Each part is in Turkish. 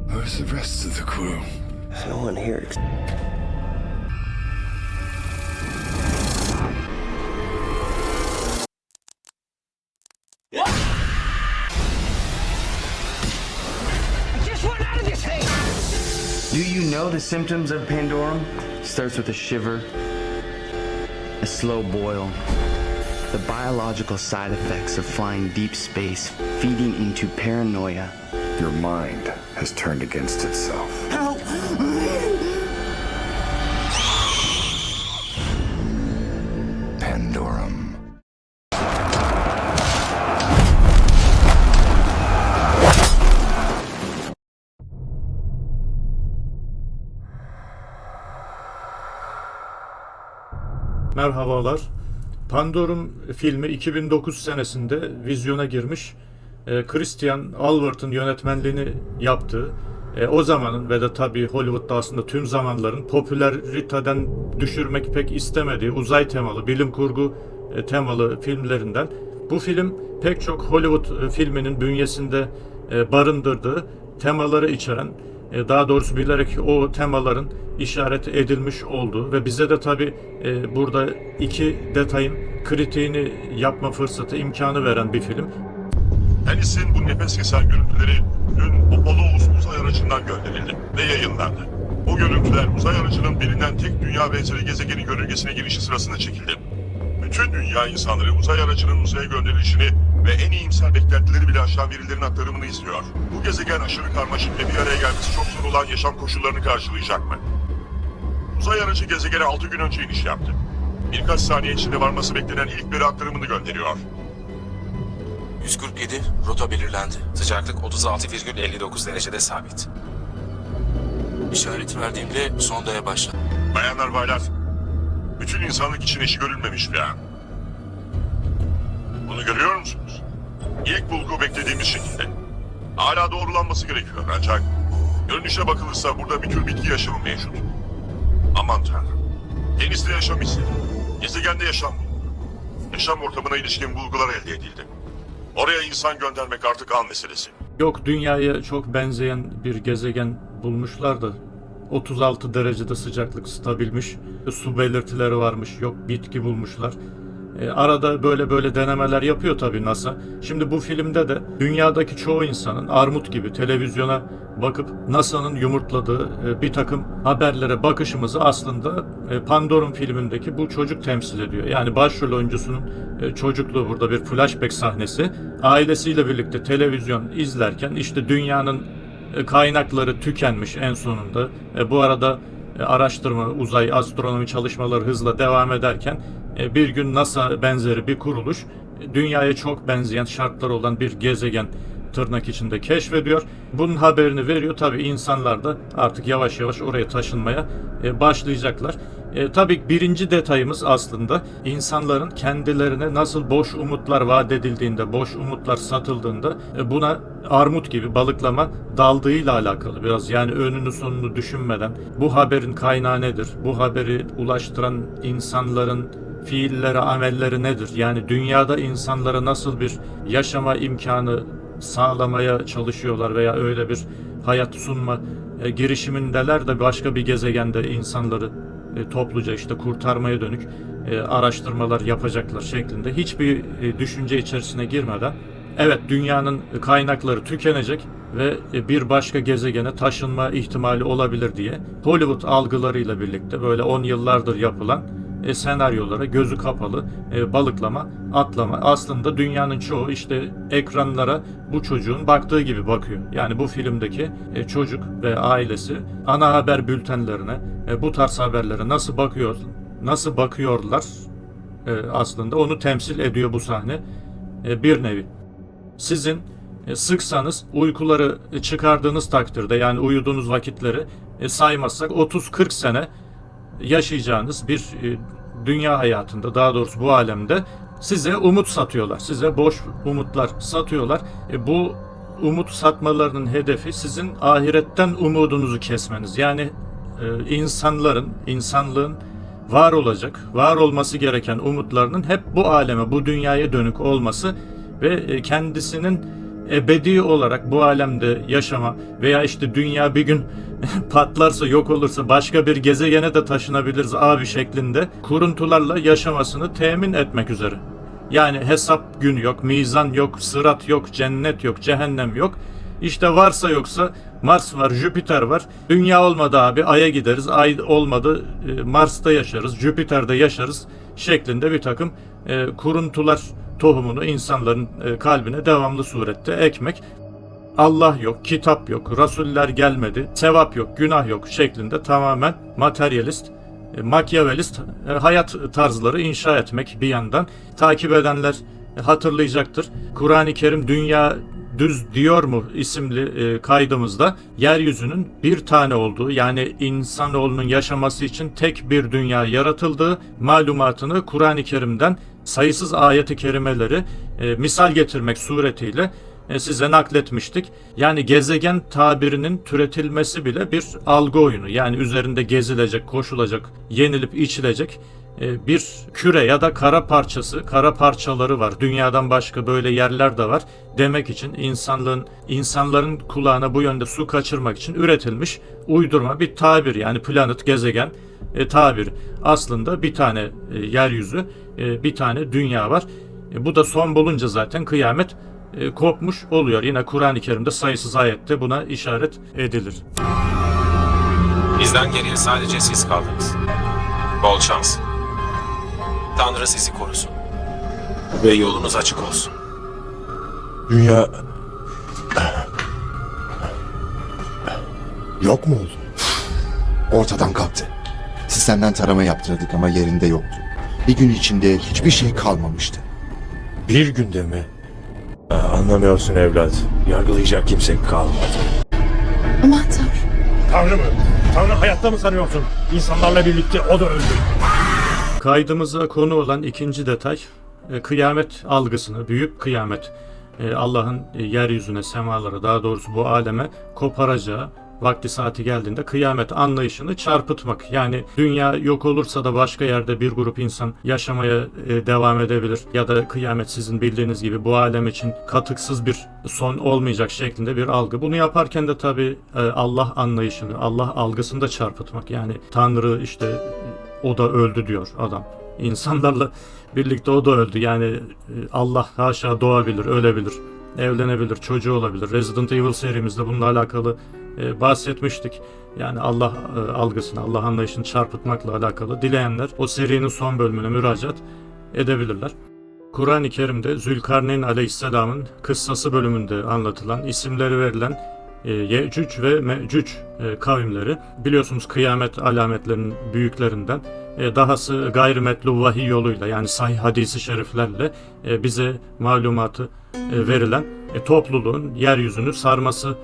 Where's the rest of the crew? There's no one here. Do you know the symptoms of Pandorum? Starts with a shiver, a slow boil, the biological side effects of flying deep space, feeding into paranoia. Your mind has turned against itself. Help! Pandorum. Merhabalar. Pandorum filmi 2009 senesinde vizyona girmiş. Christian Alvart'ın yönetmenliğini yaptığı, o zamanın ve de tabii Hollywood'da aslında tüm zamanların popülariteden düşürmek pek istemediği uzay temalı, bilim kurgu temalı filmlerinden. Bu film pek çok Hollywood filminin bünyesinde barındırdığı temaları içeren, daha doğrusu bilerek o temaların işaret edilmiş olduğu ve bize de tabii burada iki detayın kritiğini yapma fırsatı, imkanı veren bir film. Deniz'in bu nefes kesen görüntüleri dün Apollo uzay aracından gönderildi ve yayınlandı. Bu görüntüler uzay aracının bilinen tek dünya benzeri gezegenin yörüngesine girişi sırasında çekildi. Bütün dünya insanları uzay aracının uzaya gönderilişini ve en iyimser beklentileri bile aşan verilerin aktarımını izliyor. Bu gezegen aşırı karmaşık ve bir araya gelmesi çok zor olan yaşam koşullarını karşılayacak mı? Uzay aracı gezegene 6 gün önce iniş yaptı. Birkaç saniye içinde varması beklenen ilk veri aktarımını gönderiyor. 147, rota belirlendi. Sıcaklık 36,59 derecede sabit. İşareti verdiğimde sondaya başla. Bayanlar baylar, bütün insanlık için eşi görülmemiş bir an. Bunu görüyor musunuz? İlk bulgu beklediğimiz şekilde. Hala doğrulanması gerekiyor ancak görünüşe bakılırsa burada bir tür bitki yaşamı mevcut. Aman tanrım. Denizde yaşam izleri. Gezegende yaşam bulunur. Yaşam ortamına ilişkin bulgular elde edildi. Oraya insan göndermek artık an meselesi. Yok, dünyaya çok benzeyen bir gezegen bulmuşlar da 36 derecede sıcaklık stabilmiş, su belirtileri varmış, yok bitki bulmuşlar. Arada böyle denemeler yapıyor tabii NASA. Şimdi bu filmde de dünyadaki çoğu insanın armut gibi televizyona bakıp NASA'nın yumurtladığı bir takım haberlere bakışımızı aslında Pandorum filmindeki bu çocuk temsil ediyor. Yani başrol oyuncusunun çocukluğu, burada bir flashback sahnesi. Ailesiyle birlikte televizyon izlerken işte dünyanın kaynakları tükenmiş en sonunda. Bu arada araştırma, uzay, astronomi çalışmaları hızla devam ederken bir gün NASA benzeri bir kuruluş dünyaya çok benzeyen şartlar olan bir gezegen tırnak içinde keşfediyor. Bunun haberini veriyor. Tabii insanlar da artık yavaş yavaş oraya taşınmaya başlayacaklar. Tabii birinci detayımız aslında insanların kendilerine nasıl boş umutlar vaat edildiğinde, boş umutlar satıldığında buna armut gibi balıklama daldığıyla alakalı biraz. Yani önünü sonunu düşünmeden bu haberin kaynağı nedir? Bu haberi ulaştıran insanların fiilleri, amelleri nedir? Yani dünyada insanlara nasıl bir yaşama imkanı sağlamaya çalışıyorlar veya öyle bir hayat sunma girişimindeler de başka bir gezegende insanları topluca işte kurtarmaya dönük araştırmalar yapacaklar şeklinde hiçbir düşünce içerisine girmeden evet, dünyanın kaynakları tükenecek ve bir başka gezegene taşınma ihtimali olabilir diye Hollywood algılarıyla birlikte böyle 10 yıllardır yapılan senaryolara gözü kapalı balıklama, atlama. Aslında dünyanın çoğu işte ekranlara bu çocuğun baktığı gibi bakıyor. Yani bu filmdeki çocuk ve ailesi ana haber bültenlerine, bu tarz haberlere nasıl bakıyorlar aslında onu temsil ediyor bu sahne bir nevi. Sizin sıksanız uykuları çıkardığınız takdirde, yani uyuduğunuz vakitleri saymazsak 30-40 sene yaşayacağınız bir dünya hayatında, daha doğrusu bu alemde size umut satıyorlar. Size boş umutlar satıyorlar. Bu umut satmalarının hedefi sizin ahiretten umudunuzu kesmeniz. Yani insanlığın var olacak, var olması gereken umutlarının hep bu aleme, bu dünyaya dönük olması ve kendisinin ebedi olarak bu alemde yaşama veya işte dünya bir gün patlarsa, yok olursa başka bir gezegene de taşınabiliriz abi şeklinde kuruntularla yaşamasını temin etmek üzere. Yani hesap günü yok, mizan yok, sırat yok, cennet yok, cehennem yok. İşte varsa yoksa Mars var, Jüpiter var. Dünya olmadı abi Ay'a gideriz, Ay olmadı Mars'ta yaşarız, Jüpiter'de yaşarız şeklinde bir takım kuruntular tohumunu insanların kalbine devamlı surette ekmek. Allah yok, kitap yok, rasuller gelmedi, sevap yok, günah yok şeklinde tamamen materyalist, makyavelist hayat tarzları inşa etmek bir yandan. Takip edenler hatırlayacaktır. Kur'an-ı Kerim Dünya Düz Diyor mu isimli kaydımızda yeryüzünün bir tane olduğu, yani insanoğlunun yaşaması için tek bir dünya yaratıldığı malumatını Kur'an-ı Kerim'den sayısız ayet-i kerimeleri misal getirmek suretiyle size nakletmiştik. Yani gezegen tabirinin türetilmesi bile bir algı oyunu. Yani üzerinde gezilecek, koşulacak, yenilip içilecek bir küre ya da kara parçası, kara parçaları var. Dünyadan başka böyle yerler de var demek için insanların kulağına bu yönde su kaçırmak için üretilmiş uydurma bir tabir. Yani planet, gezegen tabiri. Aslında bir tane yeryüzü, bir tane dünya var. Bu da son bulunca zaten kıyamet kopmuş oluyor. Yine Kur'an-ı Kerim'de sayısız ayette buna işaret edilir. Bizden geriye sadece siz kaldınız. Bol şans. Tanrı sizi korusun. Ve yolunuz açık olsun. Dünya... Yok mu oldu? Ortadan kalktı. Sistemden tarama yaptırdık ama yerinde yoktu. Bir gün içinde hiçbir şey kalmamıştı. Bir günde mi? Anlamıyorsun evlat. Yargılayacak kimse kalmadı. Aman Tanrım. Tanrı mı? Tanrı hayatta mı sanıyorsun? İnsanlarla birlikte o da öldü. Kaydımıza konu olan ikinci detay kıyamet algısını, büyük kıyamet, Allah'ın yeryüzüne, semalara, daha doğrusu bu aleme koparacağı, vakti saati geldiğinde kıyamet anlayışını çarpıtmak. Yani dünya yok olursa da başka yerde bir grup insan yaşamaya devam edebilir ya da kıyamet sizin bildiğiniz gibi bu alem için katıksız bir son olmayacak şeklinde bir algı. Bunu yaparken de tabii Allah anlayışını, Allah algısını da çarpıtmak. Yani Tanrı işte o da öldü diyor adam. İnsanlarla birlikte o da öldü. Yani Allah haşa doğabilir, ölebilir, evlenebilir, çocuğu olabilir. Resident Evil serimizde bununla alakalı bahsetmiştik. Yani Allah algısını, Allah anlayışını çarpıtmakla alakalı dileyenler o serinin son bölümüne müracaat edebilirler. Kur'an-ı Kerim'de Zülkarneyn Aleyhisselam'ın kıssası bölümünde anlatılan, isimleri verilen Yecüc ve Mecüc kavimleri, biliyorsunuz kıyamet alametlerinin büyüklerinden, dahası gayrimetlu vahiy yoluyla, yani sahih hadisi şeriflerle bize malumatı verilen topluluğun yeryüzünü sarması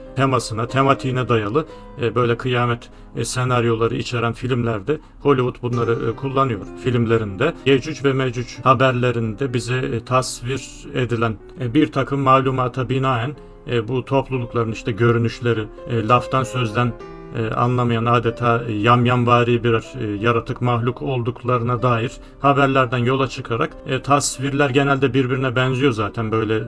tematiğine dayalı böyle kıyamet senaryoları içeren filmlerde Hollywood bunları kullanıyor filmlerinde. Yecüc ve Mecüc haberlerinde bize tasvir edilen bir takım malumata binaen bu toplulukların işte görünüşleri, laftan sözden anlamayan adeta yamyamvari bir yaratık mahluk olduklarına dair haberlerden yola çıkarak tasvirler genelde birbirine benziyor zaten, böyle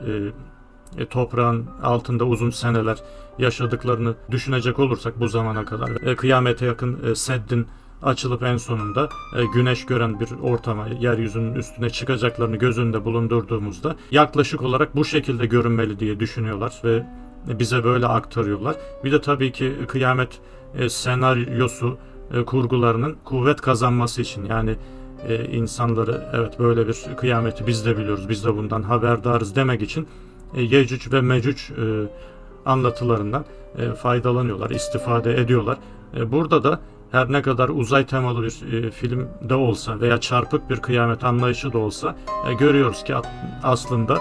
toprağın altında uzun seneler yaşadıklarını düşünecek olursak bu zamana kadar kıyamete yakın Sedd'in açılıp en sonunda güneş gören bir ortama, yeryüzünün üstüne çıkacaklarını göz önünde bulundurduğumuzda yaklaşık olarak bu şekilde görünmeli diye düşünüyorlar ve bize böyle aktarıyorlar. Bir de tabii ki kıyamet senaryosu kurgularının kuvvet kazanması için, yani insanları evet böyle bir kıyameti biz de biliyoruz, biz de bundan haberdarız demek için Yecüc ve Mecüc anlatılarından faydalanıyorlar, istifade ediyorlar. Burada da her ne kadar uzay temalı bir film de olsa veya çarpık bir kıyamet anlayışı da olsa görüyoruz ki aslında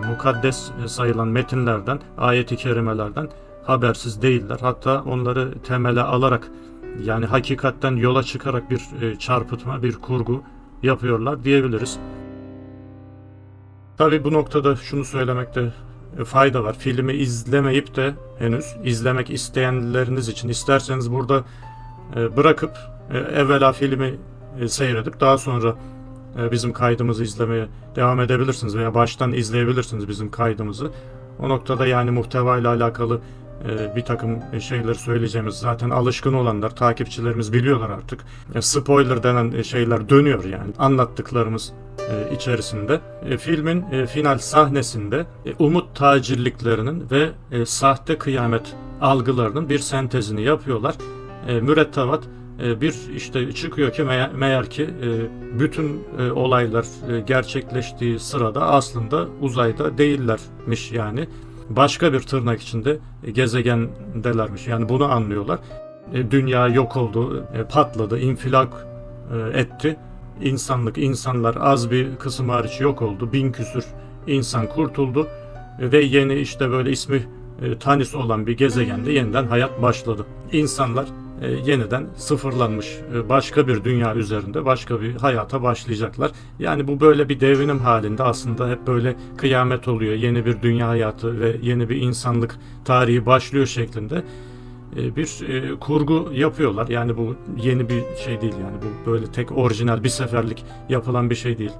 mukaddes sayılan metinlerden, ayet-i kerimelerden habersiz değiller. Hatta onları temele alarak, yani hakikatten yola çıkarak bir çarpıtma, bir kurgu yapıyorlar diyebiliriz. Tabii bu noktada şunu söylemekte fayda var. Filmi izlemeyip de henüz izlemek isteyenleriniz için isterseniz burada bırakıp evvela filmi seyredip daha sonra bizim kaydımızı izlemeye devam edebilirsiniz veya baştan izleyebilirsiniz bizim kaydımızı. O noktada yani muhtevayla alakalı bir takım şeyleri söyleyeceğimiz zaten alışkın olanlar, takipçilerimiz biliyorlar artık. Spoiler denen şeyler dönüyor yani anlattıklarımız içerisinde. Filmin final sahnesinde umut tacirliklerinin ve sahte kıyamet algılarının bir sentezini yapıyorlar. Mürettebat bir işte çıkıyor ki meğer ki bütün olaylar gerçekleştiği sırada aslında uzayda değillermiş yani. Başka bir tırnak içinde gezegendelermiş. Yani bunu anlıyorlar. Dünya yok oldu, patladı, infilak etti. İnsanlar az bir kısım hariç yok oldu. 1000 küsür insan kurtuldu. Ve yeni işte böyle ismi Tanis olan bir gezegende yeniden hayat başladı. İnsanlar yeniden sıfırlanmış başka bir dünya üzerinde başka bir hayata başlayacaklar. Yani bu böyle bir devinim halinde aslında hep böyle kıyamet oluyor. Yeni bir dünya hayatı ve yeni bir insanlık tarihi başlıyor şeklinde bir kurgu yapıyorlar. Yani bu yeni bir şey değil yani bu böyle tek orijinal bir seferlik yapılan bir şey değil.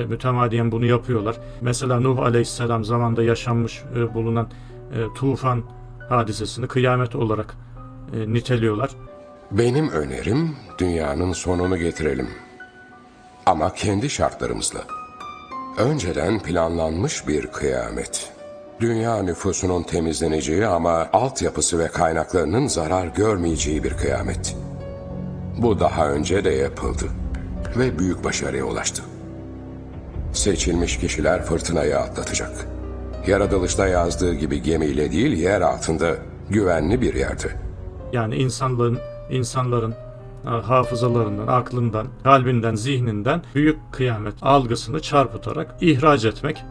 Mütemadiyen bunu yapıyorlar. Mesela Nuh Aleyhisselam zamanında yaşanmış bulunan tufan hadisesini kıyamet olarak niteliyorlar. Benim önerim dünyanın sonunu getirelim. Ama kendi şartlarımızla. Önceden planlanmış bir kıyamet. Dünya nüfusunun temizleneceği ama altyapısı ve kaynaklarının zarar görmeyeceği bir kıyamet. Bu daha önce de yapıldı ve büyük başarıya ulaştı. Seçilmiş kişiler fırtınayı atlatacak. Yaratılışta yazdığı gibi gemiyle değil yer altında güvenli bir yerde. Yani insanların hafızalarından, aklından, kalbinden, zihninden büyük kıyamet algısını çarpıtarak ihraç etmek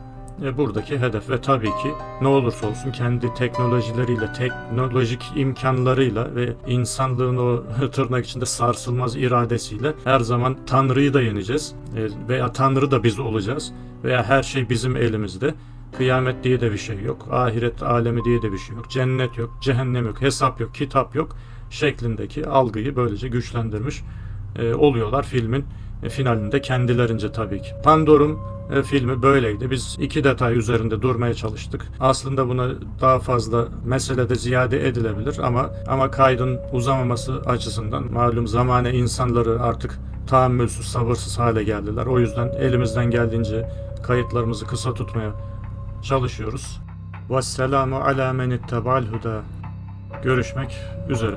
buradaki hedef ve tabii ki ne olursa olsun kendi teknolojileriyle, teknolojik imkanlarıyla ve insanlığın o tırnak içinde sarsılmaz iradesiyle her zaman Tanrı'yı da yeneceğiz veya Tanrı da biz olacağız veya her şey bizim elimizde. Kıyamet diye de bir şey yok. Ahiret alemi diye de bir şey yok. Cennet yok, cehennem yok, hesap yok, kitap yok şeklindeki algıyı böylece güçlendirmiş oluyorlar filmin finalinde kendilerince tabii ki. Pandorum filmi böyleydi. Biz iki detay üzerinde durmaya çalıştık. Aslında buna daha fazla meselede ziyade edilebilir ama kaydın uzamaması açısından malum zamane insanları artık tahammülsüz, sabırsız hale geldiler. O yüzden elimizden geldiğince kayıtlarımızı kısa tutmaya çalışıyoruz. Vesselamu ala men itteba'al huda. Görüşmek üzere.